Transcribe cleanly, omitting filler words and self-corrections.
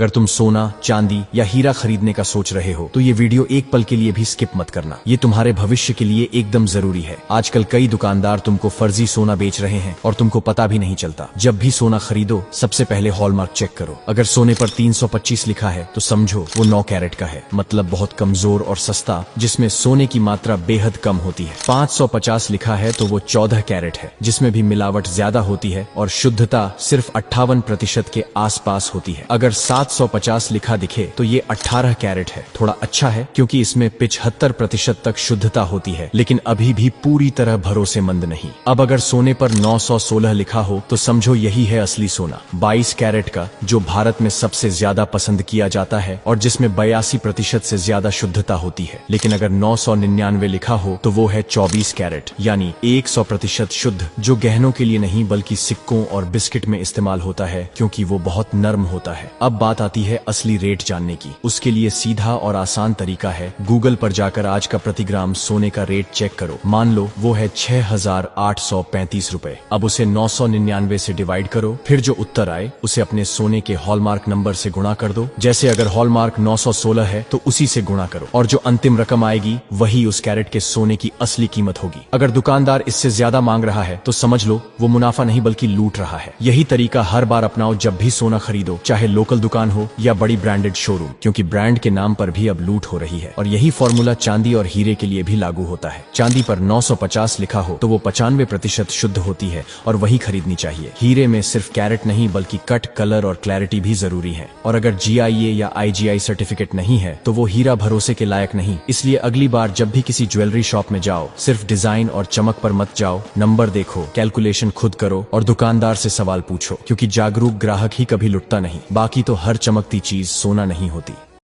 अगर तुम सोना, चांदी या हीरा खरीदने का सोच रहे हो तो ये वीडियो एक पल के लिए भी स्किप मत करना। ये तुम्हारे भविष्य के लिए एकदम जरूरी है। आजकल कई दुकानदार तुमको फर्जी सोना बेच रहे हैं और तुमको पता भी नहीं चलता। जब भी सोना खरीदो सबसे पहले हॉलमार्क चेक करो। अगर सोने पर 325 लिखा है तो समझो वो 9 कैरेट का है, मतलब बहुत कमजोर और सस्ता, जिसमें सोने की मात्रा बेहद कम होती है। 550 लिखा है तो वो 14 कैरेट है, जिसमें भी मिलावट ज्यादा होती है और शुद्धता सिर्फ 58% के आसपास होती है। अगर 750 लिखा दिखे तो ये 18 कैरेट है। थोड़ा अच्छा है क्योंकि इसमें 75% तक शुद्धता होती है, लेकिन अभी भी पूरी तरह भरोसेमंद नहीं। अब अगर सोने पर 916 लिखा हो तो समझो यही है असली सोना, 22 कैरेट का, जो भारत में सबसे ज्यादा पसंद किया जाता है और जिसमें 82% से ज्यादा शुद्धता होती है। लेकिन अगर 999 लिखा हो तो वो है 24 कैरेट, यानी 100% शुद्ध, जो गहनों के लिए नहीं बल्कि सिक्कों और बिस्किट में इस्तेमाल होता है, क्योंकि वो बहुत नर्म होता है। अब बात आती है असली रेट जानने की। उसके लिए सीधा और आसान तरीका है, गूगल पर जाकर आज का प्रति ग्राम सोने का रेट चेक करो। मान लो वो है 6,835 रुपए। अब उसे 999 से डिवाइड करो, फिर जो उत्तर आए उसे अपने सोने के हॉलमार्क नंबर से गुणा कर दो। जैसे अगर हॉलमार्क 916 है तो उसी से गुणा करो, और जो अंतिम रकम आएगी वही उस कैरेट के सोने की असली कीमत होगी। अगर दुकानदार इससे ज्यादा मांग रहा है तो समझ लो वो मुनाफा नहीं बल्कि लूट रहा है। यही तरीका हर बार अपनाओ जब भी सोना खरीदो, चाहे लोकल दुकान हो या बड़ी ब्रांडेड शोरूम, क्योंकि ब्रांड के नाम पर भी अब लूट हो रही है। और यही फॉर्मूला चांदी और हीरे के लिए भी लागू होता है। चांदी पर 950 लिखा हो तो वो 95% शुद्ध होती है और वही खरीदनी चाहिए। हीरे में सिर्फ कैरेट नहीं बल्कि कट, कलर और क्लैरिटी भी जरूरी है। और अगर GIA या IGI सर्टिफिकेट नहीं है तो वो हीरा भरोसे के लायक नहीं। इसलिए अगली बार जब भी किसी ज्वेलरी शॉप में जाओ, सिर्फ डिजाइन और चमक पर मत जाओ, नंबर देखो, कैलकुलेशन खुद करो और दुकानदार से सवाल पूछो, क्योंकि जागरूक ग्राहक ही कभी लुटता नहीं। बाकी तो हर चमकती चीज सोना नहीं होती।